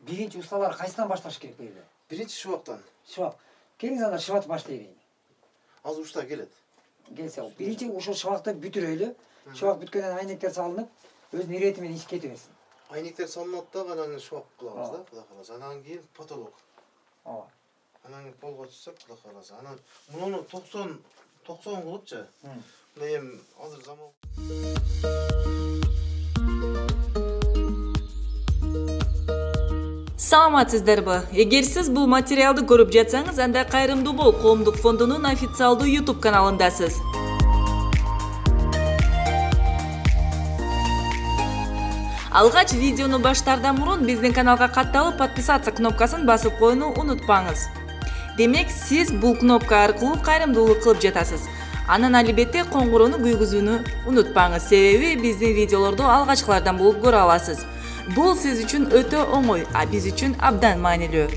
биринчи усталар кайсынан башташ керек bu yerде? Биринчи шыбактан. Шыбак. Келиңиз анда шыбатып баштайлы. Азыр уста келет. Келсе, биринчи ошол шыбакты бүтүрөйлү. Шыбак бүткөндөн айнектер салынып, өзүнүн ирети менен ишке кете берсин. Айнектер салынат да, анан шыбак кылабыз да, Кудай кааласа. Анан кийин потолок. Ооба. Анан полго түшсөк, Кудай кааласа. Анан муну 90 кылыпчы. Мына эми азыр заман Саламатсыздарбы? Эгер сиз бул материалды көрүп жатсаңыз, анда Кайрымдуу бол коомдук фондунун официалдуу YouTube каналындасыз. Алгач видеону баштаардан мурун биздин каналга катталып, подписаться кнопкасын басып коюуну унутпаңыз. Демек, сиз бул кнопка аркылуу кайрымдуулук кылып жатасыз. Анан албетте коңгуроону күйгүзүүнү унутпаңыз, себеби биздин видеолорду алгачкылардан болуп көрө аласыз. Бул сиз үчүн өтө оңой, а биз үчүн абдан маанилүү.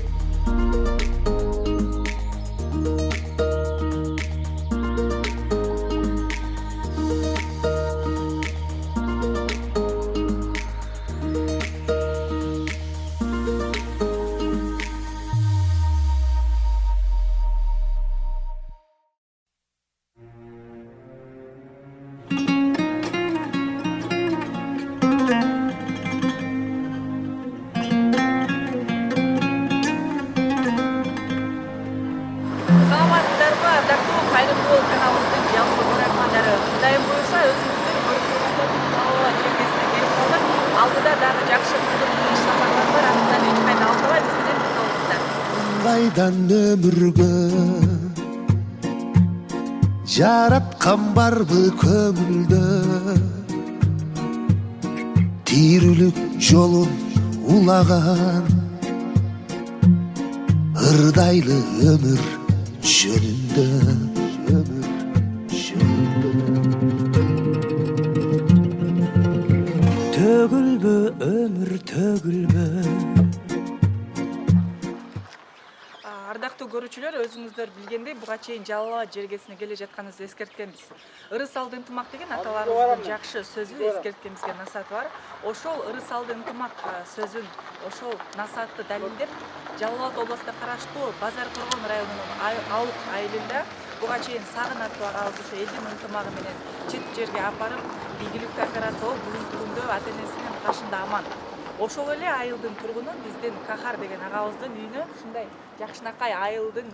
Саламатсыздарбы, ардактуу Кайрымдуу каналыбыздын жалпы көрөрмандары. Кудайым буюрса, өзүбүздүн балалар жергесине келип калдык. Алдыда дагы жакшы кызыктуу иш сапарлар бар. Андыктан эч кайда албай биз менен бирге болуңуздар. Кайдан өмүргө жараткан барбы көңүлдө тирүүлүк жолун улаган ырдайлы өмүр жөнүндө төгүлбө өмүр төгүлбө. Ардактуу көрүүчүлөр, өзүңүздөр билгендей, буга чейин Жалал Абад жергесине келе жатканыбызды эскерткенбиз. Ырыс алды ынтымак деген аталарыбыздын жакшы сөзү, эскерткенибизге насааты бар. Ошол ырыс алды ынтымак сөзүн, ошол насаатты далилдеп, Жалал Абад областына караштуу Базар Коргон районунун Аук айылында буга чейин Сагын аттуу агабыз ошо элдин ынтымагы менен чет жерге апарып, ийгиликтүү операция болуп, бүгүнкү күндө ата-энесинин кашында аман. Ошол эле айылдын тургуну биздин Кахар деген агабыздын үйүнө ушундай жакшынакай айылдын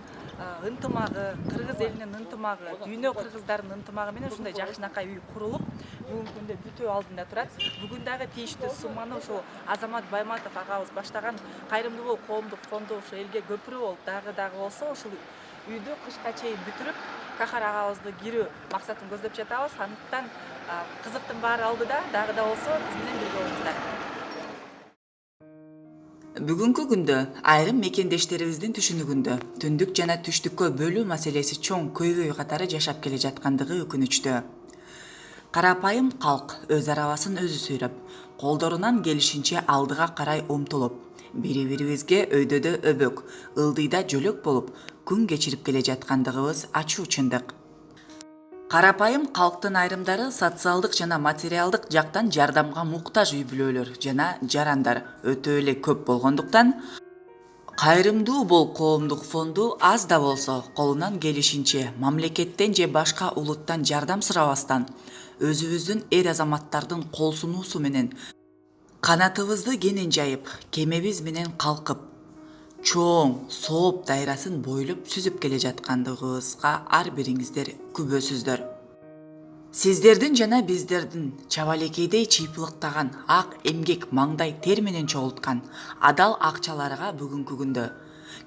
ынтымагы, кыргыз элинин ынтымагы, дүйнө кыргыздардын ынтымагы менен ушундай жакшынакай үй курулуп, бүгүнкү күндө бүтүү алдында турат. Бүгүн дагы тийиштүү сумманы ошол Азамат Байматов агабыз баштаган Кайрымдуу бол коомдук фонду ошо элге көпүрө болуп дагы болсо ошол үйдү кышка чейин бүтүрүп, Кахар агабызды кирүү максатын көздөп жатабыз. Андыктан кызыктын баары алдыда, дагы болсо биз менен бирге болуңуздар. Бүгүнкү күндө айрым мекендештерибиздин түшүнүгүндө түндүк жана түштүккө бөлүү маселеси чоң көйгөй катары жашап келе жаткандыгы өкүнүчтүү. Карапайым калк өз арабасын өзү сүйрөп, колдорунан келишинче алдыга карай умтулуп, бири-бирибизге өйдөдө өбөк, ылдыйда жөлөк болуп, күн кечирип келе жаткандыгыбыз ачуу чындык. Карапайым калктын айрымдары социалдык жана материалдык жактан жардамга муктаж үй бүлөлөр жана жарандар өтө эле көп болгондуктан, Кайрымдуу бол коомдук фонду аз да болсо колунан келишинче мамлекеттен же башка улуттан жардам сурабастан, өзүбүздүн эр азаматтардын кол сунуусу менен канатыбызды кенен жайып, кемебиз менен калкып, чоң сооп дайрасын бойлоп сүзүп келе жаткандыгыбызга ар бириңиздер күбөсүздөр. Сиздердин жана биздердин чабалекейдей чыйпылыктаган ак эмгек маңдай тер менен чогулткан адал акчаларга бүгүнкү күндө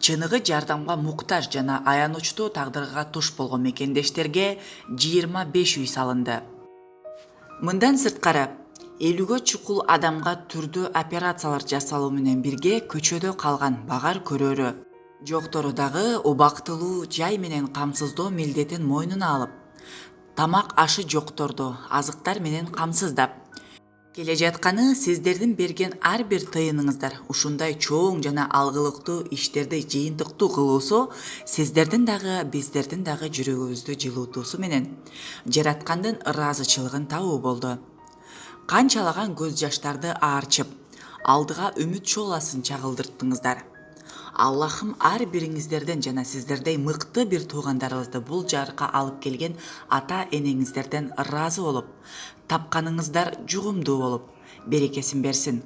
чыныгы жардамга муктаж жана аянычтуу тагдырга туш болгон мекендештерге 25 үй салынды. Мындан сырткары 50гө чукул адамга түрдүү операциялар жасалуу менен бирге көчөдө калган багар көрөрү, жоктору дагы убактылуу жай менен камсыздоо милдетин мойнуна алып, тамак ашы жокторду азыктар менен камсыздап келе жатканы сиздердин берген ар бир тыйыныңыздар ушундай чоң жана алгылыктуу иштерди жыйынтыктуу кылуусу сиздердин дагы биздердин дагы жүрөгүбүздү жылуутуусу менен жараткандын ыраазычылыгын табуу болду. Канчалаган көз жаштарды аарчып, алдыга үмүт шооласын чагылдырттыңыздар. Аллахым ар бириңиздерден жана сиздердей мыкты бир туугандарыбызды бул жарыкка алып келген ата энеңиздерден ыраазы болуп, тапканыңыздар жугумдуу болуп, берекесин берсин.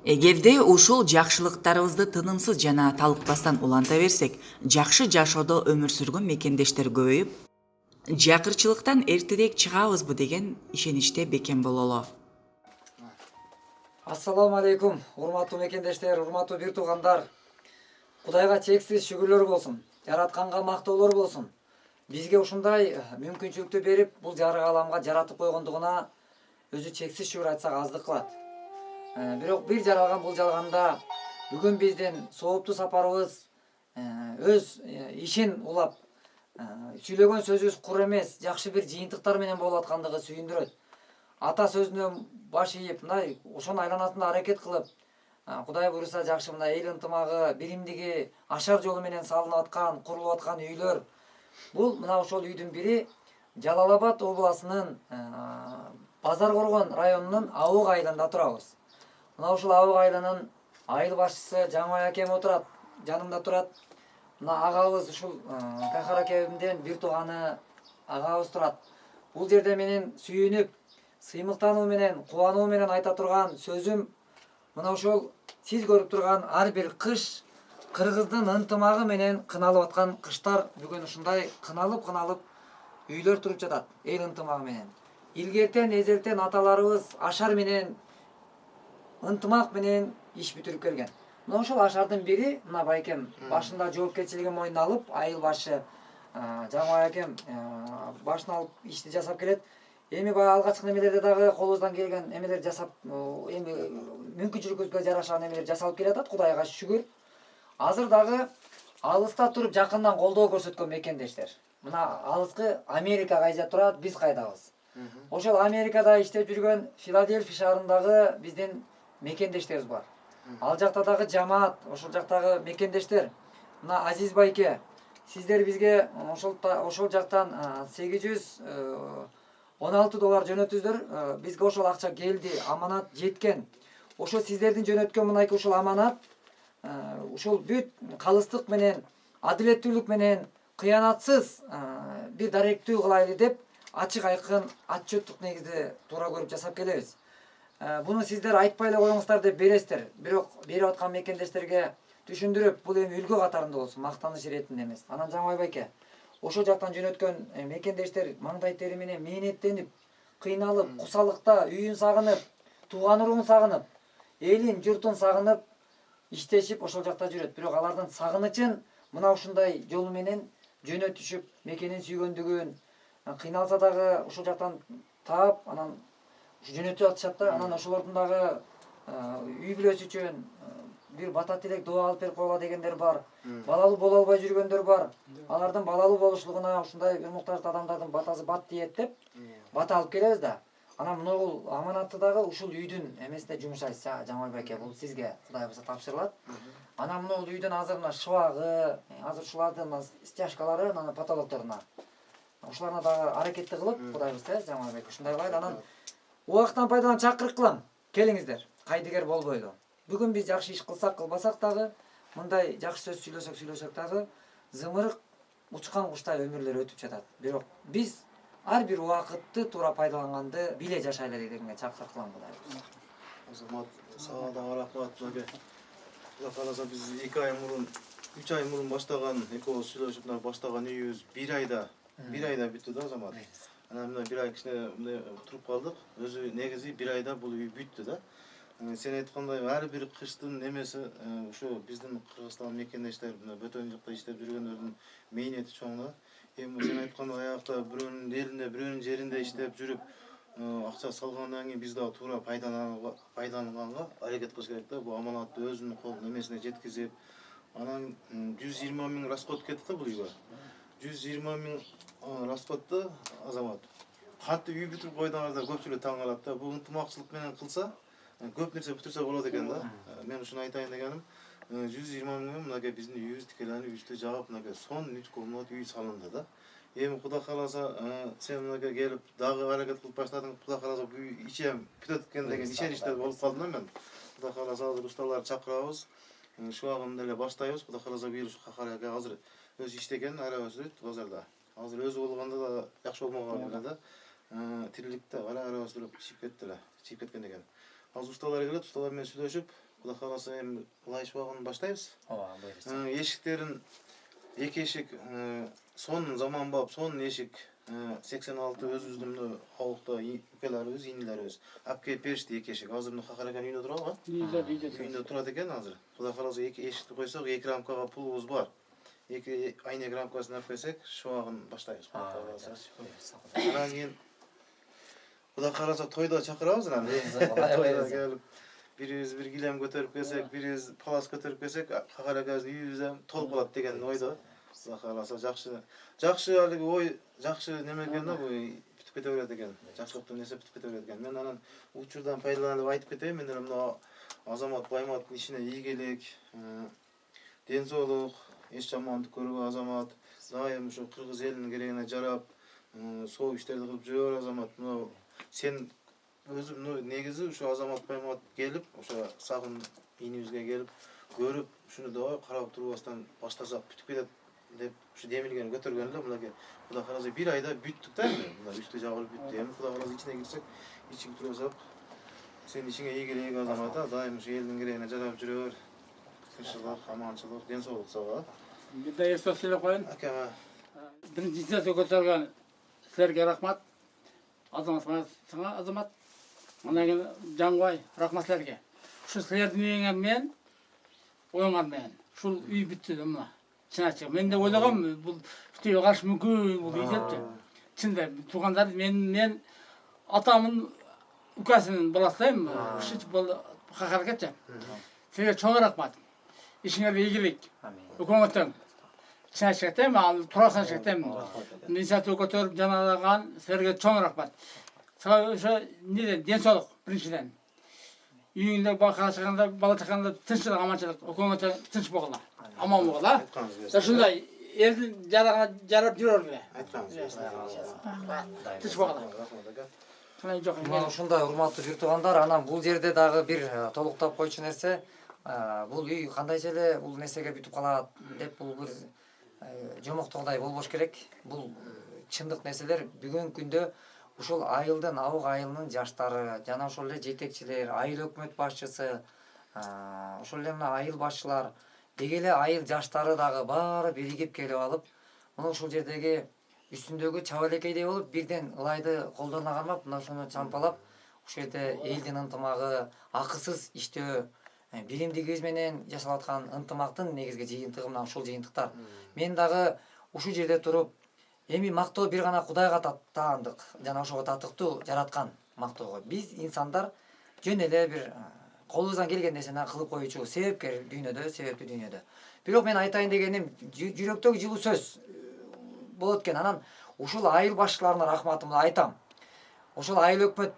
Эгерде ушул жакшылыктарыбызды тынымсыз жана талыкпастан уланта берсек, жакшы жашоодо өмүр сүргөн мекендештер көбөйүп, жакырчылыктан эртерээк чыгабызбы деген ишеничте бекем бололу. Ассаламу алейкум, урматтуу мекендештер, урматтуу бир туугандар. Кудайга чексиз шүгүрлөр болсун, жаратканга мактоолор болсун. Бизге ушундай мүмкүнчүлүктү берип, бул жарык аламга жаратып койгондугуна өзү чексиз шүгүр айтсак аздык кылат. Бирок бир жаралган бул жалганда бүгүн биздин сооптуу сапарыбыз өз ишин улап, сүйлөгөн сөзүбүз кур эмес, жакшы бир жыйынтыктар менен болуп аткандыгы сүйүндүрөт. Ата сөзүнө баш ийип, мындай ошонун айланасында аракет кылып, Кудай буйруса жакшы мындай эл ынтымагы, биримдиги ашар жолу менен салынып аткан, курулуп аткан үйлөр. Бул мына ошол үйдүн бири Жалал Абад областынын Базар Коргон районунун Абык айылында турабыз. Мына ушул Абык айылынын айыл башчысы Жаңыбай акем отурат, жанымда турат. Мына агабыз ушул Кахар акемден бир тууганы агабыз турат. Бул жерде менин сүйүнүп, сыймыктануу менен, кубануу менен айта турган сөзүм мына ошол сиз көрүп турган ар бир кыш кыргыздын ынтымагы менен кыналып аткан кыштар бүгүн ушундай кыналып үйлөр туруп жатат эл ынтымагы менен. Илгертен эзелтен аталарыбыз ашар менен ынтымак менен иш бүтүрүп келген. Мына ошол ашардын бири мына байкем башында жоопкерчилигин мойнуна алып, айыл башы Жаңыбай акем башына алып ишти жасап келет. Эми баягы алгачкы немелерде дагы колубуздан келген эмелер жасап, эми мүмкүнчүлүкүбүзгө жараша эмелер жасалып келатат, Кудайга шүгүр. Азыр дагы алыста туруп жакындан колдоо көрсөткөн мекендештер. Мына алыскы Америка кайда турат, биз кайдабыз. Ошол Америкада иштеп жүргөн Филадельфия шаарындагы биздин мекендештерибиз бар. Ал жакта дагы жамаат, ошол жактагы мекендештер. Мына Азиз байке, сиздер бизге ошол жактан $816 жөнөтүздөр. Бизге ошол акча келди, аманат жеткен. Ошо сиздердин жөнөткөн мынайкы ушул аманат ушул бүт калыстык менен, адилеттүүлүк менен, кыянатсыз бир даректүү кылайлы деп ачык айкын отчеттук негизде туура көрүп жасап келебиз. Буну сиздер айтпай эле коюңуздар деп бересиздер. Бирок берип аткан мекендештерге түшүндүрүп, бул эми үлгү катарында болсун, мактаныч иретинде эмес. Анан Жаңыбай байке, ошол жактан жөнөткөн мекендештер маңдай тери менен мээнеттенип, кыйналып, кусалыкта үйүн сагынып, тууган уруун сагынып, элин, журтун сагынып иштешип ошол жакта жүрөт. Бирок алардын сагынычын мына ушундай жолу менен жөнөтүшүп, мекенин сүйгөндүгүн, кыйналса дагы ошол жактан таап, анан жөнөтүп атышат да. Анан ошолордун дагы үй бүлөсү үчүн бир бата тилек дуа алып берип койгула дегендер бар. Балалуу боло албай жүргөндөр бар. Алардын балалуу болушулугуна ушундай бир муктаждуу адамдардын батасы бат тиет деп бата алып келебиз да. Анан могул аманатты дагы ушул үйдүн эмесине жумшайсыз, Жаңыбай байке, бул сизге Кудай буйруса тапшырылат. Анан могул үйдүн азыр мына шыбагы, азыр ушулардын стяжкалары, анан потолокторуна. Ушуларына дагы аракетти кылып, Кудай буйруса, Жаңыбай байке, ушундай кылайлы. Анан убакыттан пайдаланып чакырык кылам. Келиңиздер, кайдыгер болбойлу. Бүгүн биз жакшы иш кылсак, кылбасак дагы, мындай жакшы сөз сүйлөсөк дагы, зымырык учкан куштай өмүрлөр өтүп жатат. Бирок биз ар бир убакытты туура пайдаланганды биле жашайлы дегенге чакырык кылам Кудай буйруса. Азамат, сага дагы рахмат мынакей. Кудай кааласа биз 2 ай мурун, 3 ай мурун баштаган, экөөбүз сүйлөшүп баштаган үйүбүз 1 айда бүттү да, Азамат. Анан мына 1 ай кичине мындай туруп калдык. Өзү негизи 1 айда бул үй бүттү да. Сен айткандай ар бир кыштын немеси ушу биздин Кыргызстан мекендештер, бөтөн жакта иштеп жүргөндөрдүн мээнети чоң да. Эми сен айткандай аякта бирөөнүн элинде, бирөөнүн жеринде иштеп жүрүп, акча салгандан кийин биз дагы туура пайдаланганга аракет кылыш керек да. Бул аманатты өзүнүн кол немесине жеткизип, анан 120 000 расход кетти да бул үйгө. 120 000 расходду, Азамат. Кантип үй бүтүрүп койдуңар көпчүлүк таң калат да. Бул ынтымакчылык менен кылса, көп нерсе бүтүрсө болот экен да. Мен ушуну айтайын дегеним, 120 000 мынакей биздин үйүбүз тикелени үстү жаап, мынакей сон 3 комнат үй салынды да. Эми Кудай кааласа, сен мынакей келип дагы аракет кылып баштадың. Кудай кааласа бул үй ичем бүтөт экен деген ишеничте болуп калдым мен. Кудай кааласа азыр усталарды чакырабыз. Шубагында эле баштайбыз. Кудай кааласа быйыл ушу Кахар ака азыр өзү иштеген, арабыз өт базарда. Азыр өзү болгондо да жакшы болмогон эле да. Тириликте арабыз туруп чип кетти эле, чип кеткен экен. Азыр усталар келет, усталар менен сүйлөшүп, Кудай кааласа эми ылайыш шубагын баштайбыз. Ооба, буйруса. Эшиктерин эки эшик сонун заманбап, сонун эшик 86 өзүбүздүн мына абукта укаларыбыз, инилерибиз алып келип беришти эки эшик. Азыр мына Кахар аканын үйүндө турабы? Үйүндө турат экен азыр. Кудай кааласа эки эшикти койсок, эки рамкага пулубуз бар. Эки айнек рамкасын алып келсек, шубагын баштайбыз. Кудай кааласа. Анан кийин Кудай кааласа тойдо чакырабыз анан. Тойдо келип бирибиз бир килем көтөрүп келсек, бирибиз палас көтөрүп келсек, Кахар акабыздын үйүбүз толуп калат деген ойдо. Кудай кааласа жакшы алиги ой, жакшы неме экен да, бу бүтүп кете берет экен. Жакшылыктын нерсе бүтүп кете берет экен. Мен анан учурдан пайдаланып айтып кетейин, мен мына Азамат Байматтын ишине ийгилик, ден соолук, эч жамандык көрбө Азамат. Дайым ушу кыргыз элинин керегине жарап, соо иштерди кылып жүрөр Азамат. Мына сен өзүм негизи ушу Азамат Баймат келип, ошо сагын инибизге келип көрүп, ушуну да карап турбастан баштасак бүтүп кетет деп ушу демилгени көтөргөн эле. Мынакей Кудай кааласа бир айда бүттүк да эми. Мына үстү жабылып бүттү. Эми Кудай кааласа ичине кирсек, ичип турсак, сен ишиңе ийгилик Азамат, дайым ушу элдин керегине жарап жүрөр. Тынччылык, аманчылык, ден соолук сага. Bir de esas söyle koyun. Акама Birinci cihazı götürgen sizlerge rahmat. Sana azamat. Ondan keyin Cangoy rahmat sizlerge. Şu sizlerden yiyen men, oyungan men. Şu uy bitti mına. Çin açık. Men de oylagam bu işte karşı mümkün bu diyecekti. Çinde tuğanlar men atamın ukasının balasıyım. Şu bol hareket yap. Size çok rahmat. İşine de ilgilik. Amin. Hükümetin içine çektim, turasına çektim. Nisatı götürüp canalagan, sizlerge çok rahmat. Sana şu neden, den soğuk birinciden. Үйүңдө бала чаканда тынччылык, аманчылык, өкмөттө тынч болгула. Аман болгула. Ошондой элдин жарап жүрөр эле. Тынч болгула. Мына ушундай урматтуу жур туугандар, анан бул жерде дагы бир толуктап койчу нерсе, бул үй кандайча эле бул нерсеге бүтүп калат деп бул бир жомоктогудай болбош керек. Бул чындык нерселер бүгүнкү күндө ушул айылдын, Абык айылынын жаштары жана ошол эле жетекчилер, айыл өкмөт башчысы, ошол эле мына айыл башчылар, деги эле айыл жаштары дагы баары биригип келип алып, мына ушул жердеги үстүндөгү чабалекейдей болуп бирден ылайды колдоруна кармап, мына ошону чампалап, ушул жерде элдин ынтымагы, акысыз иштөө, биримдигибиз менен жашап аткан ынтымактын негизги жыйынтыгы мына ушул жыйынтыктар. Мен дагы ушул жерде туруп, эми мактоо бир гана Кудайга таандык, жана ошого татыктуу жараткан мактоого. Биз инсандар жөн эле бир колубуздан келген нерсени кылып коючу себепкер дүйнөдө, себептүү дүйнөдө. Бирок мен айтайын дегеним, жүрөктөгү жылуу сөз болот экен. Анан ушул айыл башчыларына рахматымды айтам. Ошол айыл өкмөт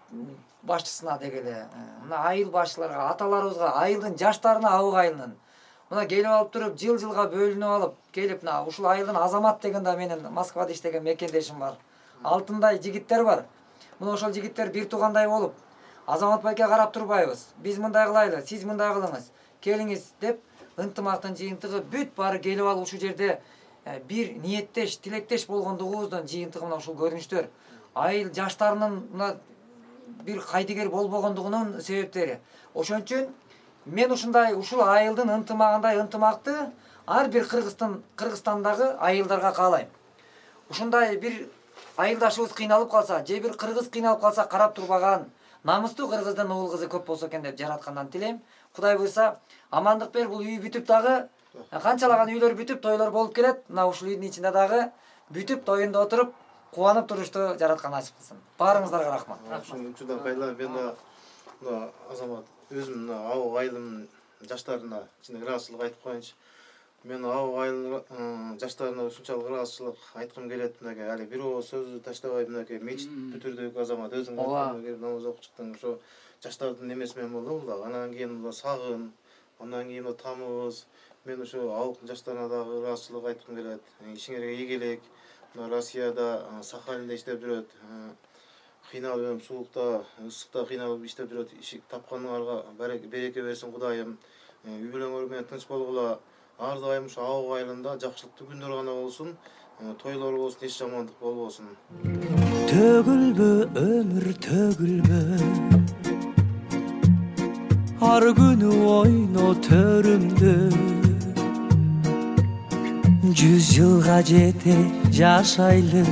башчысына деги эле, мына айыл башчыларга, аталарыбызга, айылдын жаштарына, Абык айылынын мына келип алып туруп, жыл-жылга бөлүнүп алып, келип мына ушул айылдын Азамат деген да менин Москвада иштеген мекендешим бар. Алтындай жигиттер бар. Мына ошол жигиттер бир туугандай болуп, Азамат байке карап турбайбыз. Биз мындай кылайлы, сиз мындай кылыңыз, келиңиз деп ынтымактын жыйынтыгы бүт баары келип алып ушул жерде бир ниеттеш, тилектеш болгондугубуздун жыйынтыгы мына ушул көрүнүштөр. Айыл жаштарынын мына бир кайдыгер болбогондугунун себептери. Ошон үчүн мен ушундай ушул айылдын ынтымагындай ынтымакты ар бир Кыргызстандагы айылдарга каалайм. Ушундай бир айылдашыбыз кыйналып калса, же бир кыргыз кыйналып калса карап турбаган намыстуу кыргыздын уул кызы көп болсо экен деп жараткандан тилейм. Кудай буйрса, амандык бер, бул үй бүтүп дагы канчалаган үйлөр бүтүп, тойлор болуп келет. Мына ушул үйдүн ичинде дагы бүтүп, тоюнда отуруп, кубанып турушту жараткан насип кылсын. Баарыңыздарга рахмат. Ушул учурдан пайдаланып мен да мына Азамат өзүм мына Абык айылынын жаштарына чын ыраазычылык айтып коеюнчу. Мен Абык айылынын жаштарына ушунчалык ыраазычылык айткым келет. Мынакей али бирөө сөздү таштабай, мынакей мечит бүтүрдүк Азамат өзүң келип намаз окуп чыктың. Ошо жаштардын немеси менен болду бул дагы. Анан кийин мына Сагын, андан кийин Тамыз. Мен ошо Абыктын жаштарына дагы ыраазычылык айткым келет. Ишиңерге ийгилик. Россияда, Сахалинде иштеп жүрөт. кыйналып суукта, ысыкта кыйналып иштеп жүрөт. Ишик тапканыңарга береке берсин Кудайым. Үй бүлөңөр менен тынч болгула. Ар дайым ушу абыл айылында жакшылыктуу күндөр гана болсун. Тойлор болсун, эч жамандык болбосун. төгілбі өмір төгілбі ар күні ойно төрімді 100 жылға жете жашайлы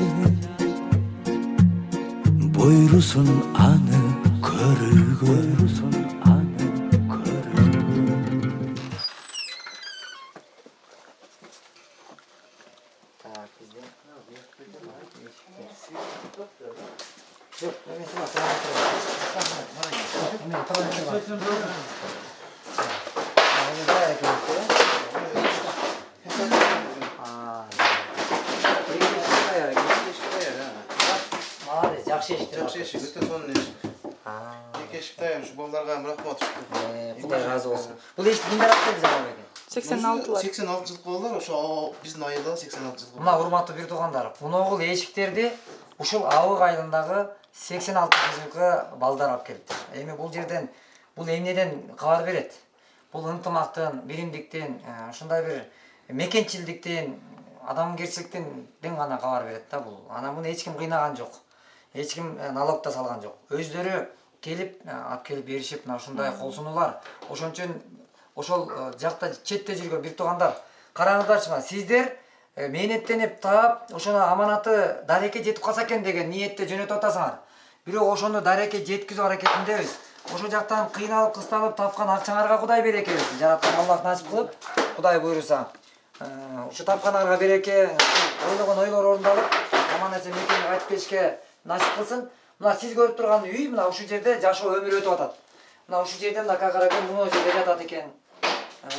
бұйрусын аны көрүүгө Жақсы ешік. Жакшы эшик, өтө сонун эшик. Эки эшик дайым ушу балдарга рахмат ушул. Құдай разы болсын. Бұл ешік нендер ақтайды жаңа екен? 86-лар. 86 жыл болдулар, ошо биздин айылда 86 жыл. Мына урматтуу бир туугандар, муногул эшиктерди ушул Абык айылындагы 86 жылкы балдар алып келиптир. Эми бул жерден бул эмнеден кабар берет? Бул ынтымактын, биримдиктен, ушундай бир мекенчилдиктен, адамгерчиликтен гана кабар берет да бул. Ана муну эч ким кыйнаган жок. Эч ким налог да салган жок. Өздөрү келип, алып келип беришип, мына ушундай кол сунуулар. Ошон үчүн ошол жакта четте жүргөн бир туугандар, караңыздарчы, сиздер мээнеттенип таап, ошону аманаты дарекке жетип калса экен деген ниетте жөнөтүп атасыңар. Бирок ошону дарекке жеткизүү аракетиндебиз. Ошол жактан кыйналып, кысталып тапкан акчаңарга Кудай береке берсин. Жараткан Аллах насип кылып, Кудай буйруса, ушу тапкандарга береке, ойлогон ойлор орундалып, аман эсен мекенге кайтып келишке насип кылсын. Мына сиз көрүп турган үй мына ушул жерде жашоо өмүр өтүп атат. Мына ушул жерде мына какаракен мына жерде жатат экен.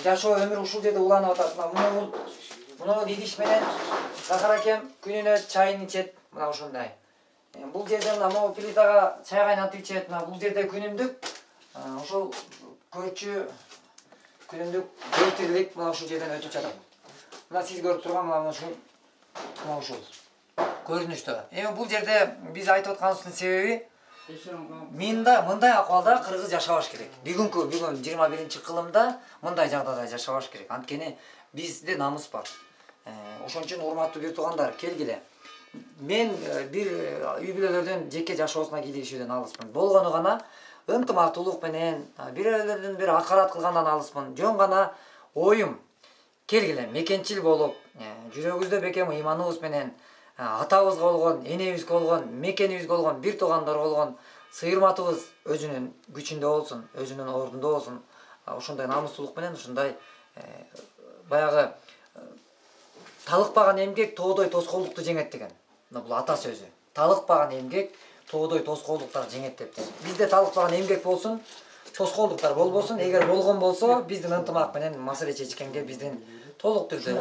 Жашоо өмүр ушул жерде уланып атат. Мына идиш менен какаракен күнүнө чайын ичет. Мына ушундай. Бул жерде мына могу плитага чай кайнатып ичет. Мына бул жерде күнүмдүк ошол көрчү күнүмдүк тирлик мына ушул жерден өтүп жатат. Мына сиз көрүп турган мына ушул көрүнүштө. Эми бул жерде биз айтып атканыбыздын себеби мындай акыбалда кыргыз жашабаш керек. Бүгүн 21-кылымда мындай жагдайда жашабаш керек. Анткени бизде намыс бар. Ошон үчүн урматтуу бир туугандар, келгиле. Мен бир үй бүлөлөрдөн жеке жашоосуна кийлигишүүдөн алыспын. Болгону гана ынтымактуулук менен, бирөөлөрдүн бир акарат кылгандан алыспын. Жөн гана оюм. Келгиле, мекенчил болуп, жүрөгүбүздө бекем ыйманыбыз менен атабызга болгон, энебизге болгон, мекенибизге болгон, бир туугандар болгон сыйырматыбыз өзүнүн күчүндө болсун, өзүнүн ордунда болсун. Ошондой намыстуулук менен, ушундай баягы талыкпаган эмгек тоодой тоскоолдукту жеңет деген. Бул ата сөзү. Талыкпаган эмгек тоодой тоскоолдуктарды жеңет дептир. Бизде талыкпаган эмгек болсун, тоскоолдуктар болбосун. Эгер болгон болсо, биздин ынтымак менен маселе чечкенге биздин толук түрдө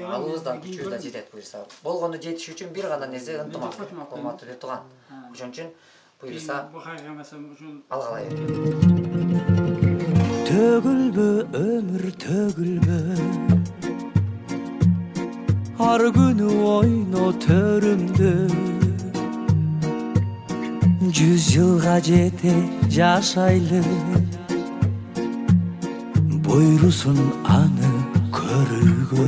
алыбыз да күчүбүз да жетет буюрса. Болгону жетиш үчүн бир гана нерсе ынтымак. Урматтуу бир тууган. Ошон үчүн буюрса алгалай төгілбі өмір төгілбі ар күні ойно төрімді 100 жылға жете жашайлы буйрусын аны көрүүгө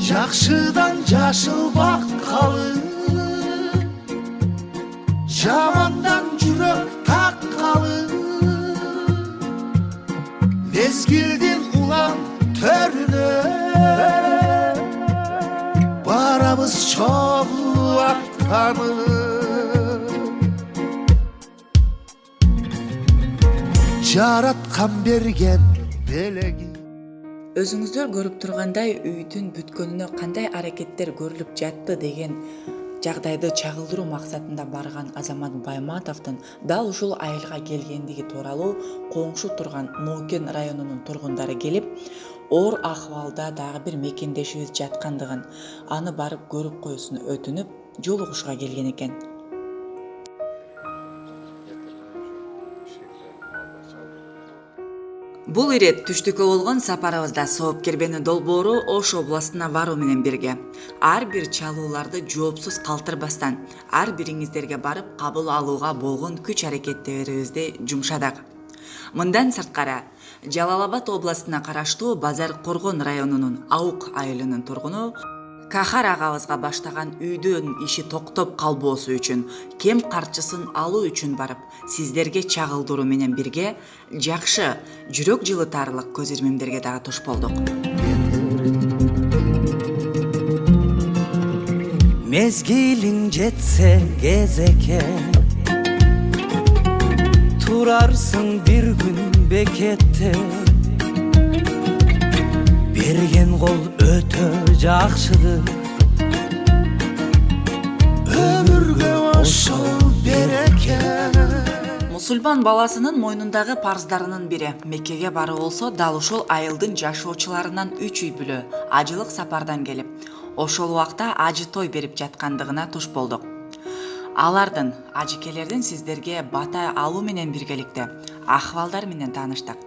жакшыдан жашылбак калып жамандан жүрөк таккалы мезгилдин улам төрүнө барабыз чогуу аттанып жараткан берген белеги. Өзүңүздөр көрүп тургандай үйдүн бүткөнүнө кандай аракеттер көрүлүп жатты деген жагдайды чагылдыруу максатында барган Азамат Байматовдун дал ушул айылга келгендиги тууралуу коңшу турган Нокен районунун тургундары келип, оор акыбалда дагы бир мекендешибиз жаткандыгын, аны барып көрүп коюусун өтүнүп, жолугушууга келген экен. Бул ирет түштүккө болгон сапарыбызда соопкербени долбоору Ош областына баруу менен бирге ар бир чалууларды жоопсуз калтырбастан ар бириңиздерге барып кабыл алууга болгон күч аракеттерибизди жумшадык. Мындан сырткары Жалал Абад областына караштуу Базар Коргон районунун Аук айылынын тургуну Кахар агабызга баштаган үйдөн иши токтоп калбоосу үчүн кем карчысын алуу үчүн барып, сиздерге чагылдыруу менен бирге жакшы, жүрөк жылытарлык көз ирмемдерге дагы туш болдук. Mezgilin jetse gezeke Turarsın bir gün bekette Bergen kol ötö jakşıdır Ömürge oşol bereke Мусульман баласынын мойнундагы парыздарынын бири Меккеге баруу болсо, дал ушул айылдын жашоочуларынан 3 үй бүлө ажылык сапардан келип, ошол убакта ажы той берип жаткандыгына туш болдук. Алардын, ажыкелердин сиздерге бата алуу менен биргеликте акыбалдар менен тааныштык.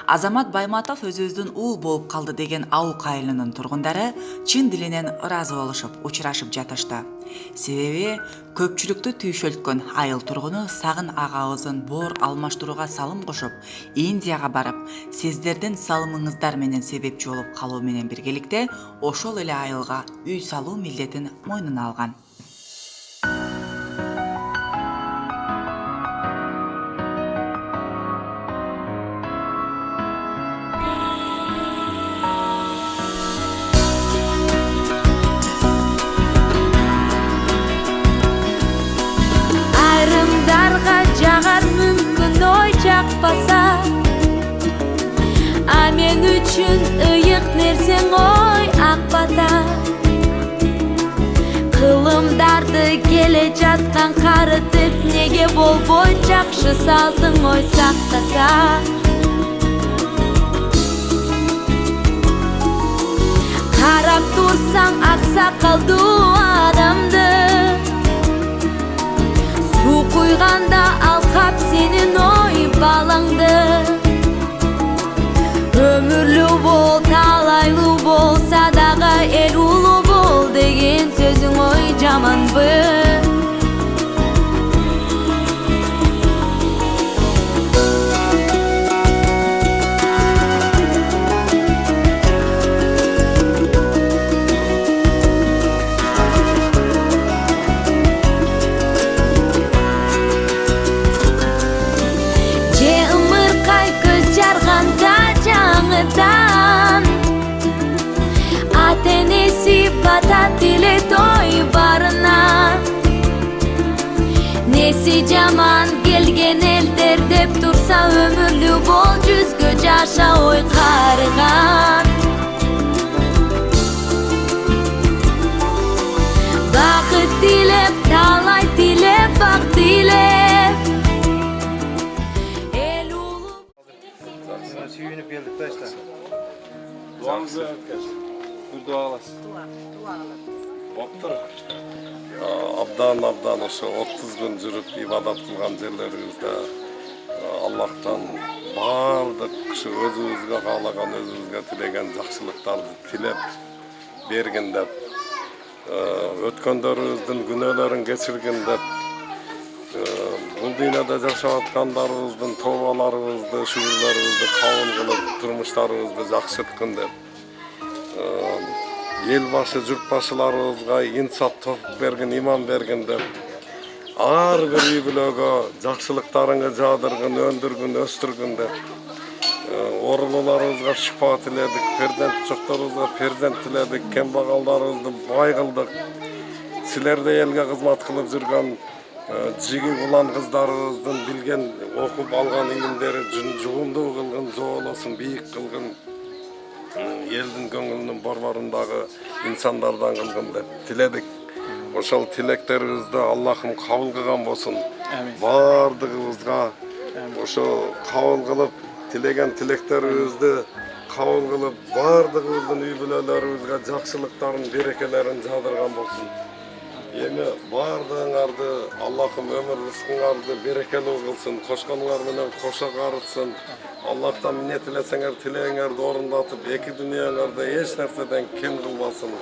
Азамат Байматов өзүбүздүн уул болуп калды деген Аук айылынын тургундары чын дилинен ыраазы болушуп, учурашып жатышты. Себеби көпчүлүктү түйшөлткөн айыл тургуну Сагын агабыздын боор алмаштырууга салым кошуп, Индияга барып, сиздердин салымыңыздар менен себепчи болуп калуу менен биргеликте ошол эле айылга үй салуу милдетин мойнуна алган. Жагар мүмкүн ой жакпаса А мен үчүн ыйык нерсең ой ак бата Кылымдарды келе жаткан карытып Неге болбой жакшы салтың ой сактаса Карап турсаң аксакалдуу адамды Су куйганда алкап сенин ой балаңды Өмүрлүү бол, талайлуу болса дагы эл улуу бол деген сөзүң ой жаманбы Ата-энеси бата тилет ой барына Неси жаман келген элдер деп турса Өмүрлүү бол жүзгө жаша ой карыган Бакыт тилеп, талай тилеп, бак тилеп Эл улуу Сүйүнүп келдик да işte. Duamızı herkes. Bir dua alasın. Boptur. Abdan ошо 30 gün жүрүп ибадат кылган жерлерибизде Аллахтан баардык киши өзүбүзгө каалаган, өзүбүзгө тилеген жакшылыктарды тилеп бергин деп, өткөндөрүбүздүн күнөөлөрүн кечиргин деп, бул дүйнөдө жашап аткандарыбыздын тообаларыбызды, шүгүрлөрүбүздү кабыл кылып, турмуштарыбызды жакшырткын деп, эл башы, журт башыларыбызга инсап топук бергин, иман бергин деп, ар бир үй бүлөгө жакшылыктарыңы жаадыргын, өндүргүн, өстүргүн деп, оорулууларыбызга шифа тиледик, перзент жокторубузга перзент тиледик, кембагалдарыбызды бай кылдык. Силерде элге кызмат кылып жүргөн жиги улан кыздарыбыздын билген, окуп алган илимдери жугумдуу кылгын, жоолосун, бийик кылгын, элдин көңүлүнүн борборундагы инсандардан кылгын деп тиледик. Ошол тилектерибизди Аллахым кабыл кылган болсун. Бардыгыбызга ошо кабыл кылып, тилеген тилектерибизди кабыл кылып, бардыгыбыздын үй бүлөлөрүбүзгө жакшылыктарын, берекелерин жаадырган болсун. Эми бардыгыңарды Аллахым өмүр рызкыңарды берекелүү кылсын, кошконуңар менен кошо карытсын. Аллахтан эмне тилесеңер тилегиңерди орундатып, эки дүйнөңөрдө эч нерседен кем кылбасын.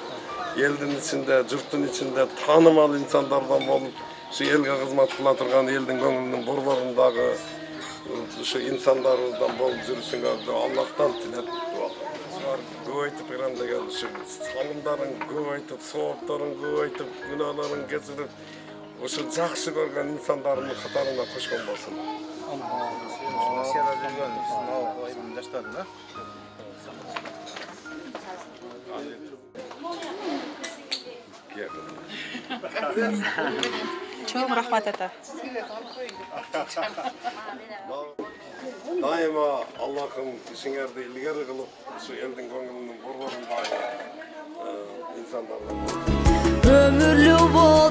Элдин ичинде, журттун ичинде таанымал инсандардан болуп, ушу элге кызмат кыла турган элдин көңүлүнүн борборундагы ушу инсандарыбыздан болуп жүрүшүңөрдү Аллахтан тилеп көбөйтүп берем деген ушу салымдарын көбөйтүп, соопторун көбөйтүп, күнөөлөрүн кечирип, ушу жакшы көргөн инсандарынын катарына кошкон болсун. Россияда жүргөн биздин айылдын жаштарына Чоң рахмат ата. Дайыма Аллахым ишиңерди илгери кылып, ушу элдин көңүлүнүн борборундагы инсандарга Ömürlü bol